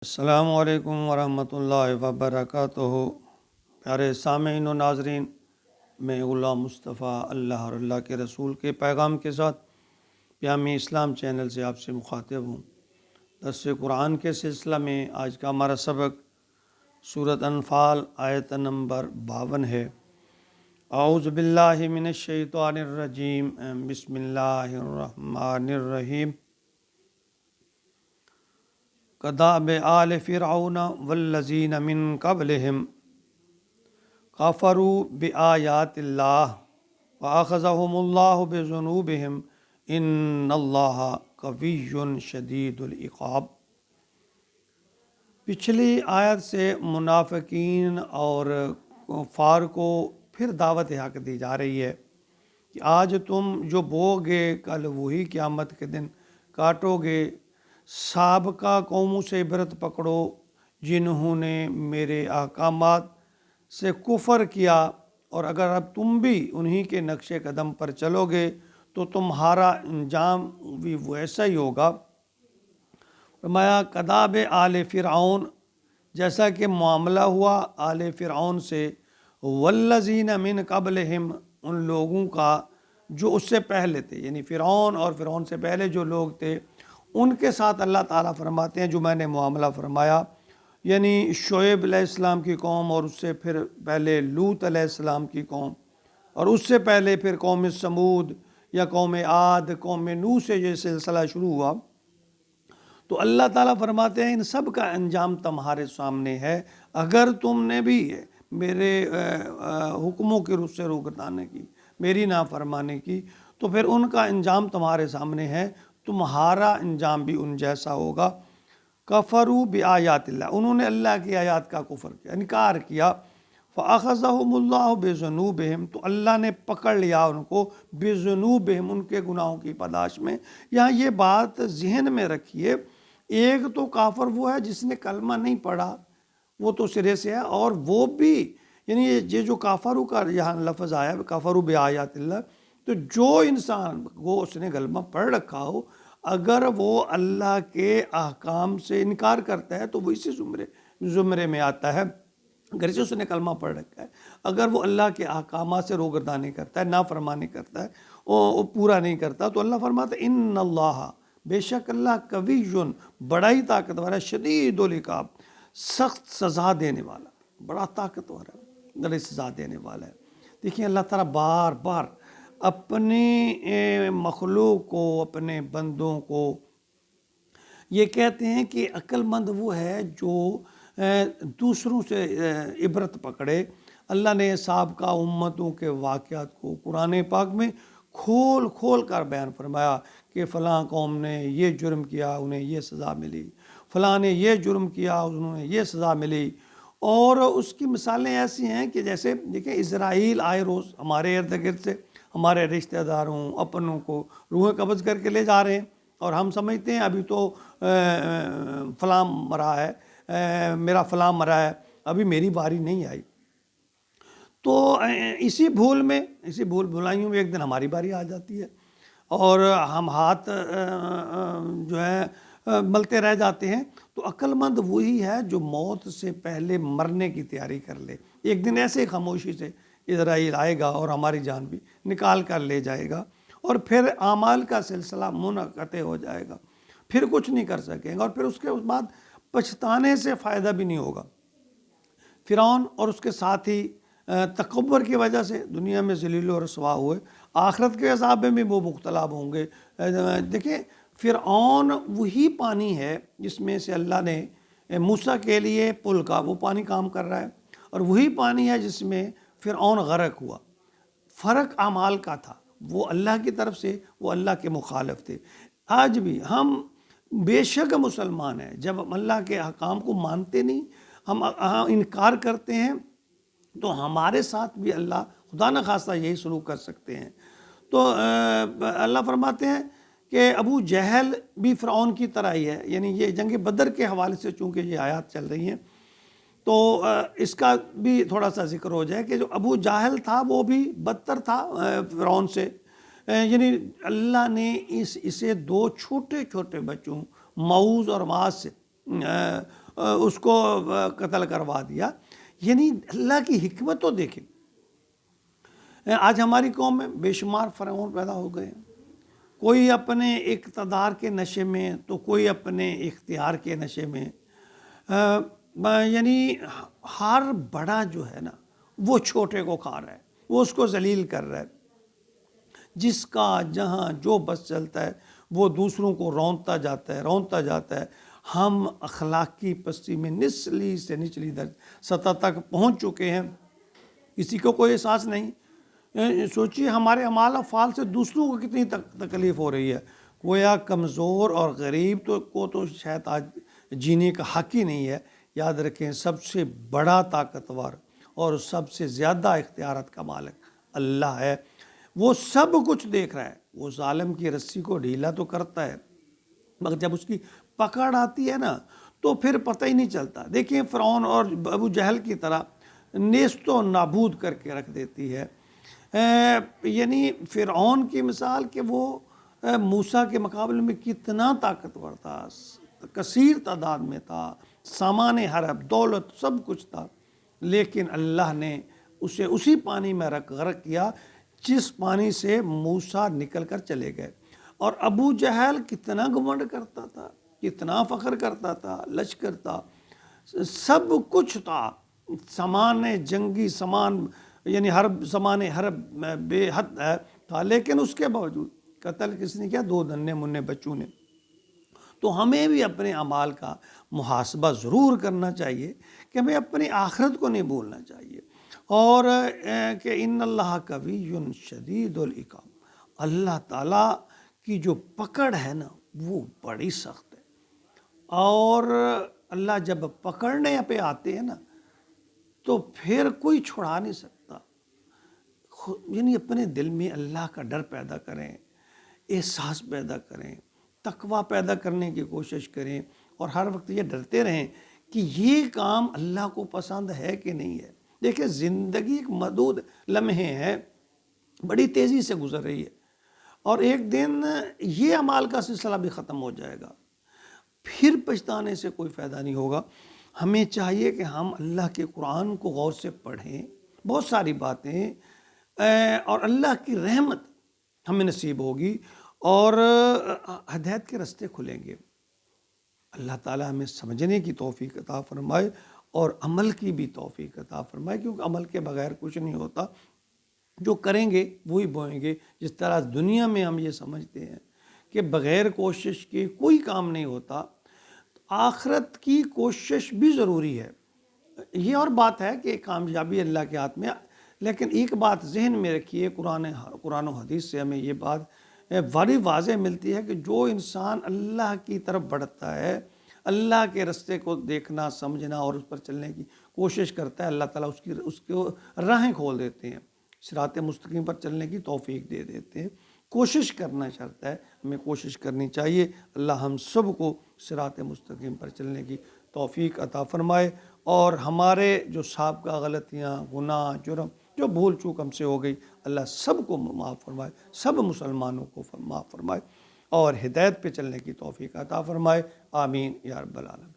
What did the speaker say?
السلام علیکم ورحمۃ اللہ وبرکاتہ۔ پیارے سامعین و ناظرین، میں غلام مصطفیٰ اللہ اور اللہ کے رسول کے پیغام کے ساتھ پیام اسلام چینل سے آپ سے مخاطب ہوں۔ درس قرآن کے سلسلہ میں آج کا ہمارا سبق سورۃ انفال آیت نمبر 52 ہے۔ اعوذ باللہ من الشیطان الرجیم، بسم اللہ الرحمن الرحیم۔ کداب آل فرعون والذین من قبلہم کفروا بآیات اللہ فأخذہم اللہ بذنوبہم ان اللہ قوی شدید العقاب۔ پچھلی آیت سے منافقین اور کفار کو پھر دعوت حق دی جا رہی ہے کہ آج تم جو بوگے کل وہی قیامت کے دن کاٹو گے۔ سابقہ قوموں سے عبرت پکڑو جنہوں نے میرے احکامات سے کفر کیا، اور اگر اب تم بھی انہی کے نقش قدم پر چلو گے تو تمہارا انجام بھی ویسا ہی ہوگا۔ فرمایا کداب آل فرعون، جیسا کہ معاملہ ہوا آل فرعون سے، والذین من قبلہم، ان لوگوں کا جو اس سے پہلے تھے، یعنی فرعون اور فرعون سے پہلے جو لوگ تھے ان کے ساتھ اللہ تعالیٰ فرماتے ہیں جو میں نے معاملہ فرمایا، یعنی شعیب علیہ السلام کی قوم، اور اس سے پھر پہلے لوط علیہ السلام کی قوم، اور اس سے پہلے پھر قوم سمود یا قوم عاد، قوم نوح سے یہ سلسلہ شروع ہوا۔ تو اللہ تعالیٰ فرماتے ہیں ان سب کا انجام تمہارے سامنے ہے، اگر تم نے بھی میرے حکموں کی رخ سے روگردانی کی، میری نافرمانی کی، تو پھر ان کا انجام تمہارے سامنے ہے، تمہارا انجام بھی ان جیسا ہوگا۔ کفروا بآیات اللہ، انہوں نے اللہ کی آیات کا کفر کیا، انکار کیا۔ فأخذہم اللہ بذنوبہم، تو اللہ نے پکڑ لیا ان کو، بذنوبہم، ان کے گناہوں کی پاداش میں۔ یہاں یہ بات ذہن میں رکھیے، ایک تو کافر وہ ہے جس نے کلمہ نہیں پڑھا، وہ تو سرے سے ہے، اور وہ بھی یعنی یہ جو کافروں کا یہاں لفظ آیا کفروا بآیات اللہ، تو جو انسان وہ اس نے کلمہ پڑھ رکھا ہو، اگر وہ اللہ کے احکام سے انکار کرتا ہے تو وہ اسی زمرے میں آتا ہے۔ اگر سے اس نے کلمہ پڑھ رکھا ہے، اگر وہ اللہ کے احکامات سے روگردانی کرتا ہے، نافرمانی کرتا ہے، وہ پورا نہیں کرتا، تو اللہ فرماتا ہے ان اللہ، بے شک اللہ قوی، بڑا ہی طاقتور ہے، شدید العقاب، سخت سزا دینے والا، بڑا طاقتور ہے، بڑی سزا دینے والا ہے۔ دیکھیں اللہ تعالیٰ بار بار اپنے مخلوق کو، اپنے بندوں کو یہ کہتے ہیں کہ عقل مند وہ ہے جو دوسروں سے عبرت پکڑے۔ اللہ نے سابقہ امتوں کے واقعات کو قرآن پاک میں کھول کھول کر بیان فرمایا کہ فلاں قوم نے یہ جرم کیا، انہیں یہ سزا ملی، فلاں نے یہ جرم کیا، انہوں نے یہ سزا ملی۔ اور اس کی مثالیں ایسی ہیں کہ جیسے دیکھیں اسرائیل آئے روز ہمارے ارد گرد سے ہمارے رشتہ داروں، اپنوں کو روح قبض کر کے لے جا رہے ہیں، اور ہم سمجھتے ہیں ابھی تو فلاں مرا ہے، میرا فلاں مرا ہے، ابھی میری باری نہیں آئی۔ تو اسی بھول بھلائیوں میں ایک دن ہماری باری آ جاتی ہے، اور ہم ہاتھ جو ہے ملتے رہ جاتے ہیں۔ تو عقل مند وہی ہے جو موت سے پہلے مرنے کی تیاری کر لے۔ ایک دن ایسے خاموشی سے اسرائیل آئے گا اور ہماری جان بھی نکال کر لے جائے گا، اور پھر اعمال کا سلسلہ منقطع ہو جائے گا، پھر کچھ نہیں کر سکیں گے، اور پھر اس کے بعد پچھتانے سے فائدہ بھی نہیں ہوگا۔ فرعون اور اس کے ساتھی تکبر کی وجہ سے دنیا میں ذلیل و رسوا ہوئے، آخرت کے عذاب میں بھی وہ مبتلا ہوں گے۔ دیکھیں فرعون وہی پانی ہے جس میں سے اللہ نے موسیٰ کے لیے پل کا وہ پانی کام کر رہا ہے، اور وہی پانی ہے جس میں فرعون غرق ہوا۔ فرق اعمال کا تھا، وہ اللہ کی طرف سے، وہ اللہ کے مخالف تھے۔ آج بھی ہم بے شک مسلمان ہیں، جب ہم اللہ کے احکام کو مانتے نہیں، ہم انکار کرتے ہیں، تو ہمارے ساتھ بھی اللہ خدا نخواستہ یہی سلوک کر سکتے ہیں۔ تو اللہ فرماتے ہیں کہ ابو جہل بھی فرعون کی طرح ہی ہے، یعنی یہ جنگ بدر کے حوالے سے چونکہ یہ آیات چل رہی ہیں تو اس کا بھی تھوڑا سا ذکر ہو جائے کہ جو ابو جہل تھا وہ بھی بدتر تھا فرعون سے۔ یعنی اللہ نے اسے دو چھوٹے چھوٹے بچوں معوذ اور معاذ سے اس کو قتل کروا دیا۔ یعنی اللہ کی حکمت تو دیکھیں، آج ہماری قوم میں بے شمار فرعون پیدا ہو گئے ہیں، کوئی اپنے اقتدار کے نشے میں تو کوئی اپنے اختیار کے نشے میں، یعنی ہر بڑا جو ہے نا وہ چھوٹے کو کھا رہا ہے، وہ اس کو ذلیل کر رہا ہے، جس کا جہاں جو بس چلتا ہے وہ دوسروں کو رونتا جاتا ہے۔ ہم اخلاقی پستی میں نچلی سے نچلی سطح تک پہنچ چکے ہیں، کسی کو کوئی احساس نہیں۔ سوچیے ہمارے اعمال افعال سے دوسروں کو کتنی تکلیف ہو رہی ہے۔ گویا کمزور اور غریب کو تو شاید آج جینے کا حق ہی نہیں ہے۔ یاد رکھیں، سب سے بڑا طاقتور اور سب سے زیادہ اختیارات کا مالک اللہ ہے، وہ سب کچھ دیکھ رہا ہے۔ وہ ظالم کی رسی کو ڈھیلا تو کرتا ہے، مگر جب اس کی پکڑ آتی ہے نا تو پھر پتہ ہی نہیں چلتا۔ دیکھیں فرعون اور ابو جہل کی طرح نیست و نابود کر کے رکھ دیتی ہے۔ یعنی فرعون کی مثال کہ وہ موسیٰ کے مقابلے میں کتنا طاقتور تھا، کثیر تعداد میں تھا، سامان حرب، دولت، سب کچھ تھا، لیکن اللہ نے اسے اسی پانی میں غرق کیا جس پانی سے موسیٰ نکل کر چلے گئے۔ اور ابو جہل کتنا گھمنڈ کرتا تھا، کتنا فخر کرتا تھا، لشکر تھا، سب کچھ تھا، سامان جنگی سامان، یعنی سامان حرب بے حد تھا، لیکن اس کے باوجود قتل کس نے کیا؟ 2 ننھے منھے بچوں نے۔ تو ہمیں بھی اپنے اعمال کا محاسبہ ضرور کرنا چاہیے کہ ہمیں اپنی آخرت کو نہیں بھولنا چاہیے، اور کہ ان اللہ قوی شدید العقاب، اللہ تعالیٰ کی جو پکڑ ہے نا وہ بڑی سخت ہے، اور اللہ جب پکڑنے پہ آتے ہیں نا تو پھر کوئی چھڑا نہیں سکتا۔ یعنی اپنے دل میں اللہ کا ڈر پیدا کریں، احساس پیدا کریں، تقوی پیدا کرنے کی کوشش کریں، اور ہر وقت یہ ڈرتے رہیں کہ یہ کام اللہ کو پسند ہے کہ نہیں ہے۔ دیکھیں زندگی ایک محدود لمحے ہے، بڑی تیزی سے گزر رہی ہے، اور ایک دن یہ اعمال کا سلسلہ بھی ختم ہو جائے گا، پھر پچھتانے سے کوئی فائدہ نہیں ہوگا۔ ہمیں چاہیے کہ ہم اللہ کے قرآن کو غور سے پڑھیں، بہت ساری باتیں، اور اللہ کی رحمت ہمیں نصیب ہوگی اور ہدایت کے راستے کھلیں گے۔ اللہ تعالیٰ ہمیں سمجھنے کی توفیق عطا فرمائے اور عمل کی بھی توفیق عطا فرمائے، کیونکہ عمل کے بغیر کچھ نہیں ہوتا۔ جو کریں گے وہی بوئیں گے۔ جس طرح دنیا میں ہم یہ سمجھتے ہیں کہ بغیر کوشش کے کوئی کام نہیں ہوتا، آخرت کی کوشش بھی ضروری ہے۔ یہ اور بات ہے کہ کامیابی اللہ کے ہاتھ میں، لیکن ایک بات ذہن میں رکھیے، قرآن و حدیث سے ہمیں یہ بات بڑی واضح ملتی ہے کہ جو انسان اللہ کی طرف بڑھتا ہے، اللہ کے راستے کو دیکھنا، سمجھنا اور اس پر چلنے کی کوشش کرتا ہے، اللہ تعالیٰ اس کو راہیں کھول دیتے ہیں، صراط مستقیم پر چلنے کی توفیق دے دیتے ہیں۔ کوشش کرنا چاہتا ہے، ہمیں کوشش کرنی چاہیے۔ اللہ ہم سب کو صراط مستقیم پر چلنے کی توفیق عطا فرمائے، اور ہمارے جو سابقہ غلطیاں، گناہ، جرم، جو بھول چوک ہم سے ہو گئی، اللہ سب کو معاف فرمائے، سب مسلمانوں کو معاف فرمائے، اور ہدایت پہ چلنے کی توفیق عطا فرمائے۔ آمین یا رب العالمین۔